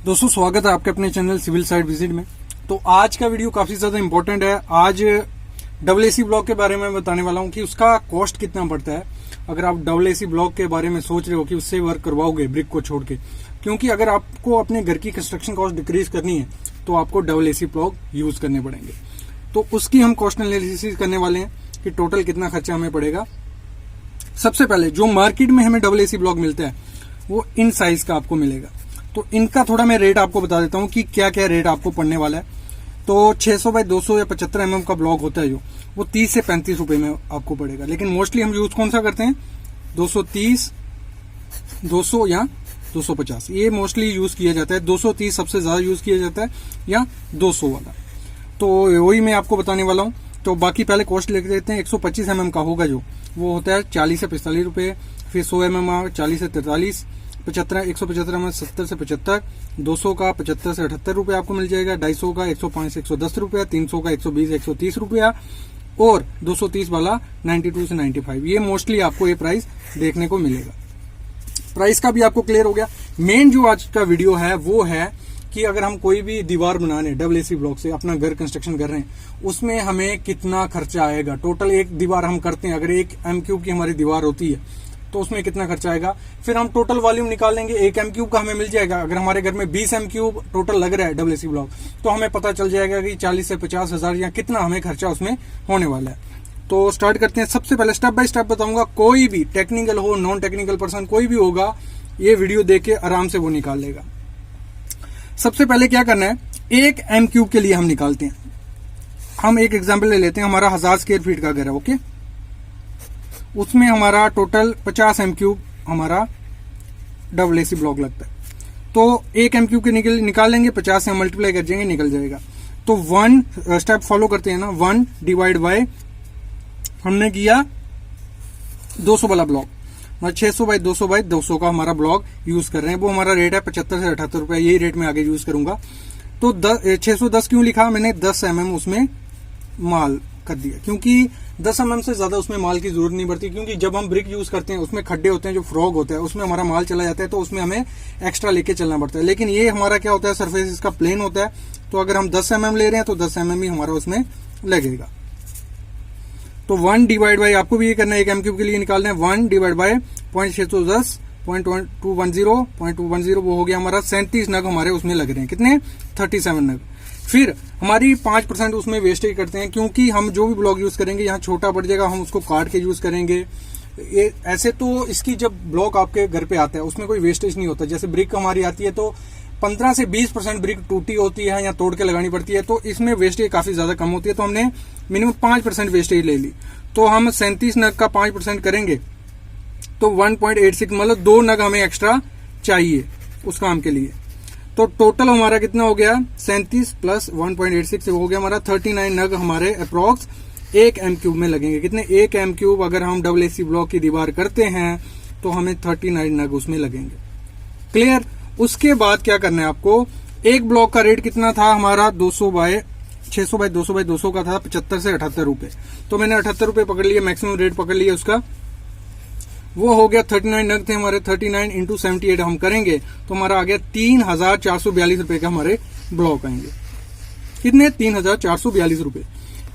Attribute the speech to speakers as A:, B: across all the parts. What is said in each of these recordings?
A: दोस्तों स्वागत है आपके अपने चैनल सिविल साइट विजिट में। तो आज का वीडियो काफी ज्यादा इंपॉर्टेंट है। आज डबल एसी ब्लॉक के बारे में बताने वाला हूं कि उसका कॉस्ट कितना पड़ता है। अगर आप डबल एसी ब्लॉक के बारे में सोच रहे हो कि उससे वर्क करवाओगे ब्रिक को छोड़ के, क्योंकि अगर आपको अपने घर की कंस्ट्रक्शन कॉस्ट डिक्रीज करनी है तो आपको डबल एसी ब्लॉक यूज करने पड़ेंगे। तो उसकी हम कॉस्ट एनालिसिस करने वाले हैं कि टोटल कितना खर्चा हमें पड़ेगा। सबसे पहले जो मार्केट में हमें डबल एसी ब्लॉक मिलता है वो इन साइज का आपको मिलेगा। तो इनका थोड़ा मैं रेट आपको बता देता हूं कि क्या क्या रेट आपको पड़ने वाला है। तो 600 बाय 200 या 75 mm का ब्लॉक होता है जो वो 30 से 35 रुपए में आपको पड़ेगा। लेकिन मोस्टली हम यूज कौन सा करते हैं, 230, 200 या 250, ये मोस्टली यूज किया जाता है। 230 सबसे ज्यादा यूज किया जाता है या 200 वाला। तो वही मैं आपको बताने वाला हूं। तो बाकी पहले कॉस्ट लेके देते हैं। 125 mm का होगा जो वो होता है 40 से 45 रुपए। फिर 100 mm 40 से 43, 175 में 70 से 75, 200 का 75 से 78 रुपए आपको मिल जाएगा, 250 का 105 से 110 रुपया, 300 का 120 से 130 रुपया और 230 वाला 92 से 95। ये मोस्टली आपको ये प्राइस देखने को मिलेगा। प्राइस का भी आपको क्लियर हो गया। मेन जो आज का वीडियो है वो है कि अगर हम कोई भी दीवार बनाने डबल एसी ब्लॉक से अपना घर कंस्ट्रक्शन कर रहे हैं उसमें हमें कितना खर्चा आएगा। टोटल एक दीवार हम करते हैं, अगर 1 m³ की हमारी दीवार होती है तो उसमें कितना खर्चा आएगा। फिर हम टोटल वॉल्यूम निकाल लेंगे, 1 m³ का हमें मिल जाएगा। अगर हमारे घर में 20 m³ टोटल लग रहा है डबल एसी ब्लॉक तो हमें पता चल जाएगा कि 40 से 50 हजार या कितना हमें खर्चा उसमें होने वाला है। तो स्टार्ट करते हैं। सबसे पहले स्टेप बाय स्टेप बताऊंगा। कोई भी टेक्निकल हो, नॉन टेक्निकल पर्सन कोई भी होगा, ये वीडियो देख के आराम से वो निकाल लेगा। सबसे पहले क्या करना है, 1 m³ के लिए हम निकालते हैं। हम एक एग्जाम्पल ले लेते हैं। हमारा 1000 स्क्वायर फीट का घर है, ओके। उसमें हमारा टोटल 50 m³ हमारा डबल एसी ब्लॉक लगता है। तो 1 m³ के निकाल लेंगे, 50 से मल्टीप्लाई कर जाएंगे, निकल जाएगा। तो 1 स्टेप फॉलो करते हैं ना, 1 डिवाइड बाय हमने किया 200 वाला ब्लॉक, 600 बाय 200 बाय 200 का हमारा ब्लॉक यूज कर रहे हैं। वो हमारा रेट है 75 से 78 रुपया। यही रेट मैं आगे यूज करूंगा। तो 610 क्यों लिखा मैंने, 10 mm उसमें माल कर दिया, क्योंकि 10 mm से ज्यादा उसमें माल की जरूरत नहीं पड़ती। क्योंकि जब हम ब्रिक यूज करते हैं उसमें खड्डे होते हैं, जो फ्रॉग होता है उसमें हमारा माल चला जाता है, तो उसमें हमें एक्स्ट्रा लेके चलना पड़ता है। लेकिन ये हमारा क्या होता है, सरफेस इसका प्लेन होता है। तो अगर हम 10 mm ले रहे हैं तो 10 mm ही हमारा उसमें लगेगा। तो 1 डिवाइड बाई, आपको भी ये करना है, 1 m³ के लिए निकालना है। 1 डिवाइड बाय 0.610, 0.210 वो हो गया हमारा 37 नग हमारे उसमें लग रहे हैं। कितने, 37 नग। फिर हमारी 5% उसमें वेस्टेज करते हैं, क्योंकि हम जो भी ब्लॉक यूज करेंगे यहाँ छोटा पड़ जाएगा, हम उसको काट के यूज करेंगे। ये ऐसे तो इसकी जब ब्लॉक आपके घर पे आता है उसमें कोई वेस्टेज नहीं होता। जैसे ब्रिक हमारी आती है तो 15 से 20% ब्रिक टूटी होती है या तोड़ के लगानी पड़ती है, तो इसमें वेस्टेज काफी ज्यादा कम होती है। तो हमने मिनिमम 5% वेस्टेज ले ली। तो हम 37 नग का 5% करेंगे तो 1.86, मतलब 2 नग हमें एक्स्ट्रा चाहिए उस काम के लिए। तो टोटल हमारा कितना हो गया, 37 प्लस 1.86 हो गया हमारा 39 नग हमारे अप्रोक्स 1 m³ में लगेंगे। कितने, 1 m³ अगर हम डबल एसी ब्लॉक की दीवार करते हैं तो हमें 39 नग उसमें लगेंगे। क्लियर। उसके बाद क्या करना है आपको, एक ब्लॉक का रेट कितना था हमारा, 600 बाय 200 का था 75 से 78 रुपए। तो मैंने 78 रुपए पकड़ लिए, मैक्सिमम रेट पकड़ लिया उसका। वो हो गया 39 नग थे हमारे, 39 इंटू 78 हम करेंगे तो हमारा आ गया 3442 रुपए का हमारे ब्लॉक आएंगे। कितने, 3442 रुपए।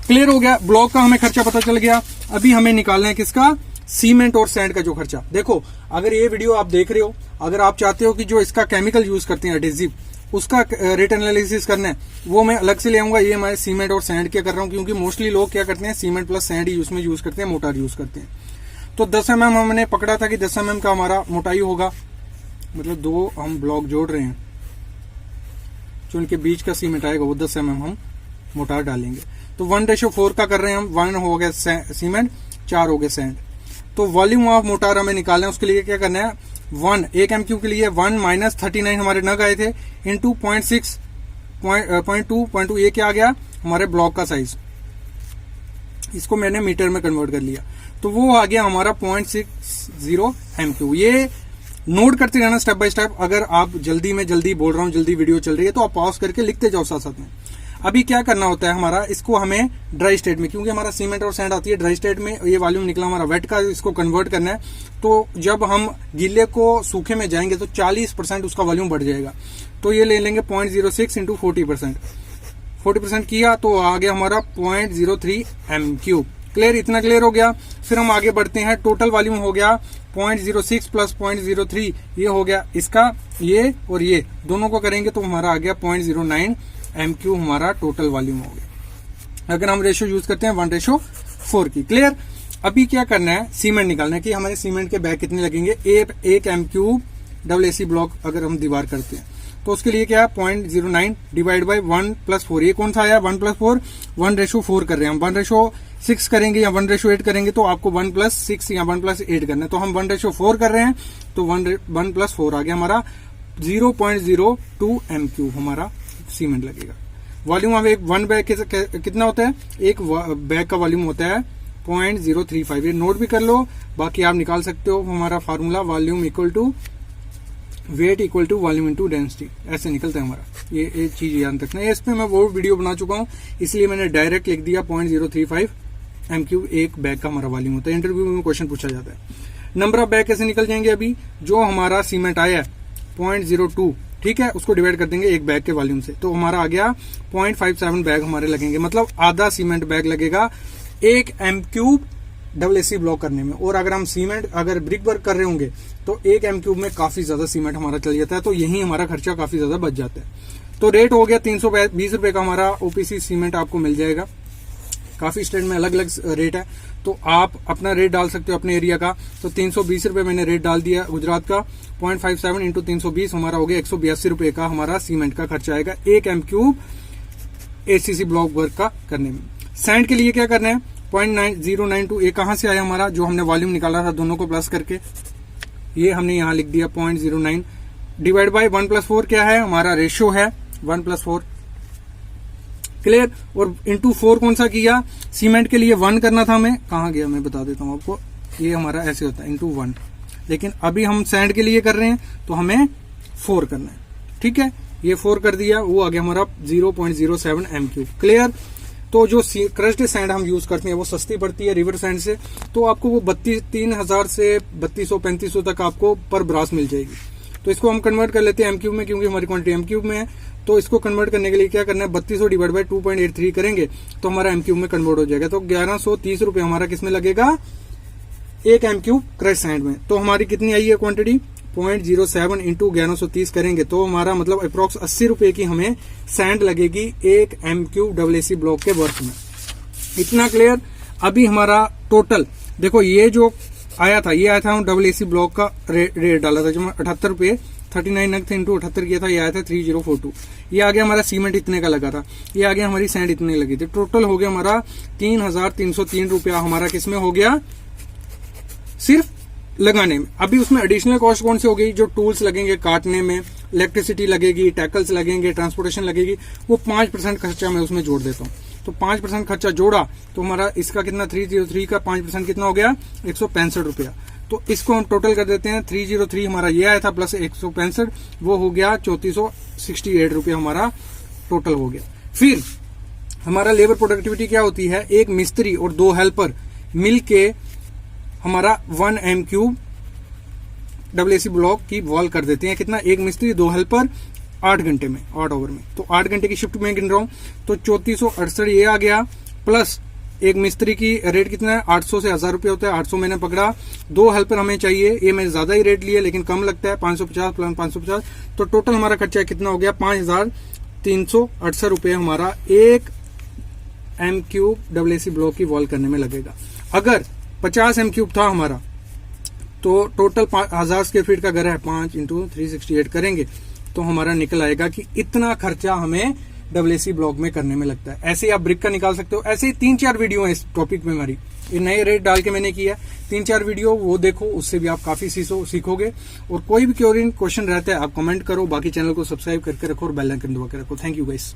A: क्लियर हो गया। ब्लॉक का हमें खर्चा पता चल गया। अभी हमें निकालना है किसका, सीमेंट और सैंड का जो खर्चा। देखो, अगर ये वीडियो आप देख रहे हो, अगर आप चाहते हो कि जो इसका केमिकल यूज करते हैं एडेसिव, उसका रेट एनालिसिस करना है, वो मैं अलग से ले आऊंगा। ये मैं सीमेंट और सैंड क्या कर रहा हूँ, क्योंकि मोस्टली लोग क्या करते हैं, सीमेंट प्लस सैंड ही उसमें यूज करते हैं, मोटार यूज करते हैं। तो 10 mm हमने पकड़ा था कि 10 mm का हमारा मोटाई होगा, मतलब 2 हम ब्लॉक जोड़ रहे हैं, जो उनके बीच का सीमेंट आएगा वो 10 mm हम मोटार डालेंगे। तो 1:4 का कर रहे हैं हम। 1 हो गया सीमेंट, 4 हो गए सैंड। तो वॉल्यूम ऑफ मोटार हमें निकालना है। उसके लिए क्या करना है, 1 m³ के लिए 1 माइनस 39 हमारे नग आए थे इंटू 0.2, ये क्या आ गया हमारे ब्लॉक का साइज। इसको मैंने मीटर में कन्वर्ट कर लिया तो वो आ गया हमारा 0.60 m³। ये नोट करते रहना स्टेप बाय स्टेप। अगर आप जल्दी बोल रहा हूँ, जल्दी वीडियो चल रही है तो आप पॉज करके लिखते जाओ साथ साथ में। अभी क्या करना होता है हमारा, इसको हमें ड्राई स्टेट में, क्योंकि हमारा सीमेंट और सैंड आती है ड्राई स्टेट में, ये वॉल्यूम निकला हमारा वेट का, इसको कन्वर्ट करना है। तो जब हम गीले को सूखे में जाएंगे तो 40% उसका वॉल्यूम बढ़ जाएगा। तो ये ले लेंगे 0.06 इंटू 40%, 40% किया तो आ गया हमारा 0.03 m3। क्लियर, इतना क्लियर हो गया। फिर हम आगे बढ़ते हैं, टोटल वॉल्यूम हो गया 0.06 प्लस 0.03, ये हो गया इसका, ये और ये दोनों को करेंगे तो हमारा आ गया 0.09 m3 हमारा टोटल वॉल्यूम हो गया। अगर हम रेशियो यूज करते हैं 1:4 की। क्लियर, अभी क्या करना है, सीमेंट निकालना है कि हमारे सीमेंट के बैग कितने लगेंगे। एक m3 AC ब्लॉक अगर हम दीवार करते हैं तो उसके लिए क्या है 0.09 डिवाइड बाई 1+4। ये कौन सा आया 1+4, 1:4 कर रहे हैं हम। 1:6 करेंगे या 1:8 करेंगे तो आपको 1+6 या 1+8 करना है। तो हम 1:4 कर रहे हैं तो 1+4 आ गया हमारा 0.02 m3 हमारा सीमेंट लगेगा। वॉल्यूम अब एक वन बैग कितना होता है, एक बैग का वॉल्यूम होता है 0.035। ये नोट भी कर लो, बाकी आप निकाल सकते हो हमारा formula, volume equal to weight equal to volume into density, ऐसे निकलता है हमारा। ये चीज याद रखना है। इस पे मैं वो वीडियो बना चुका हूं, इसलिए मैंने डायरेक्ट लिख दिया 0.035 m3 एक बैग का हमारा वॉल्यूम होता है। इंटरव्यू में क्वेश्चन पूछा जाता है। नंबर ऑफ बैग कैसे निकल जाएंगे, अभी जो हमारा सीमेंट आया है 0.02, ठीक है, उसको डिवाइड कर देंगे एक बैग के वॉल्यूम से, तो हमारा आ गया 0.57 बैग हमारे लगेंगे, मतलब आधा सीमेंट बैग लगेगा एक m3 AC ब्लॉक करने में। और अगर हम सीमेंट अगर ब्रिक वर्क कर रहे होंगे तो एक m3 में काफी ज्यादा सीमेंट हमारा चल जाता है, तो यही हमारा खर्चा काफी ज्यादा बच जाता है। तो रेट हो गया 320 रुपए का हमारा OPC सीमेंट आपको मिल जाएगा। काफी स्टेट में अलग अलग रेट है, तो आप अपना रेट डाल सकते हो अपने एरिया का। तो 320 रुपए मैंने रेट डाल दिया गुजरात का, 0.57 इंटू 320 हमारा हो गया 182 रुपए का हमारा सीमेंट का खर्चा आएगा एक m3 ACC ब्लॉक वर्क का करने में। सैंड के लिए क्या करना है, 0.092 ये कहां से आया हमारा, जो हमने वॉल्यूम निकाला था दोनों को प्लस करके, ये हमने यहां लिख दिया 0.09 डिवाइड बाय 1+4 क्या है हमारा रेशियो है 1+4। क्लियर, और इंटू 4 कौन सा किया, सीमेंट के लिए 1 करना था हमें, कहां गया मैं बता देता हूं आपको, ये हमारा ऐसे होता है इंटू 1, लेकिन अभी हम सैंड के लिए कर रहे हैं तो हमें 4 करना है। ठीक है, ये 4 कर दिया, वो आ गया हमारा 0.07 m3। क्लियर, तो जो क्रश्ड सैंड हम यूज करते हैं वो सस्ती पड़ती है रिवर सैंड से, तो आपको वो 3,000 से 3200-3500 तक आपको पर ब्रास मिल जाएगी। तो इसको हम कन्वर्ट कर लेते हैं m3 में, क्योंकि हमारी क्वांटिटी m3 में है। तो इसको कन्वर्ट करने के लिए क्या करना है, 3200 डिवाइड बाय 2.83 करेंगे तो हमारा m3 में कन्वर्ट हो जाएगा। तो 1130 रुपए हमारा किसमें लगेगा, एक m3 क्रश सैंड में। तो हमारी कितनी आई है क्वांटिटी, 0.07 इंटू 1130 करेंगे तो हमारा मतलब अप्रोक्स 80 रुपए की हमें सैंड लगेगी एक m3 AC ब्लॉक के वर्क में। इतना क्लियर। अभी हमारा टोटल देखो, ये जो आया था ये आया था हम AC ब्लॉक का रेट डाला था, जो 78 रुपए 39 नग थे इंटू 78 किया था, ये आया था 3042। ये आ गया हमारा सीमेंट इतने का लगा था, ये आ गया हमारी सैंड इतने लगी थी। टोटल हो गया हमारा 3,303 रुपया हमारा किसमें हो गया, सिर्फ लगाने में। अभी उसमें एडिशनल कॉस्ट कौन सी हो गई, जो टूल्स लगेंगे काटने में, इलेक्ट्रिसिटी लगेगी, टैकल्स लगेंगे, ट्रांसपोर्टेशन लगेगी, वो 5% खर्चा मैं उसमें जोड़ देता हूँ। तो 5% खर्चा जोड़ा तो हमारा इसका कितना 303 का 5% कितना हो गया 165 रुपया। तो इसको हम टोटल कर देते हैं, 303 हमारा ये आया था प्लस 165 वो हो गया 3468 रुपया हमारा टोटल हो गया। फिर हमारा लेबर प्रोडक्टिविटी क्या होती है, एक मिस्त्री और 2 हेल्पर मिलके हमारा 1 m3 AC ब्लॉक की वॉल कर देते हैं। कितना, एक मिस्त्री 2 हेल्पर 8 घंटे में, 8 ओवर में। तो 8 घंटे की शिफ्ट में गिन रहा हूं, तो 3468 ये आ गया, प्लस एक मिस्त्री की रेट कितना है 800 से 1000 रुपये होता है, 800 मैंने पकड़ा। 2 हेल्पर हमें चाहिए, ये मैंने ज्यादा ही रेट लिया लेकिन कम लगता है 550 प्लस 550। तो टोटल हमारा खर्चा कितना हो गया 5368 रुपये हमारा एक m3 AC ब्लॉक की वॉल करने में लगेगा। अगर 50 m3 था हमारा तो टोटल 1000 स्क्वायर फीट का घर है, 5 इंटू 368 करेंगे तो हमारा निकल आएगा कि इतना खर्चा हमें AC ब्लॉक में करने में लगता है। ऐसे ही आप ब्रिक का निकाल सकते हो। ऐसे ही 3-4 वीडियो है इस टॉपिक में हमारी, ये नए रेट डाल के मैंने किया 3-4 वीडियो, वो देखो, उससे भी आप काफी सीखोगे। और कोई भी क्वेश्चन रहता है आप कमेंट करो, बाकी चैनल को सब्सक्राइब करके रखो और बेल आइकन दबा के रखो। Thank you guys.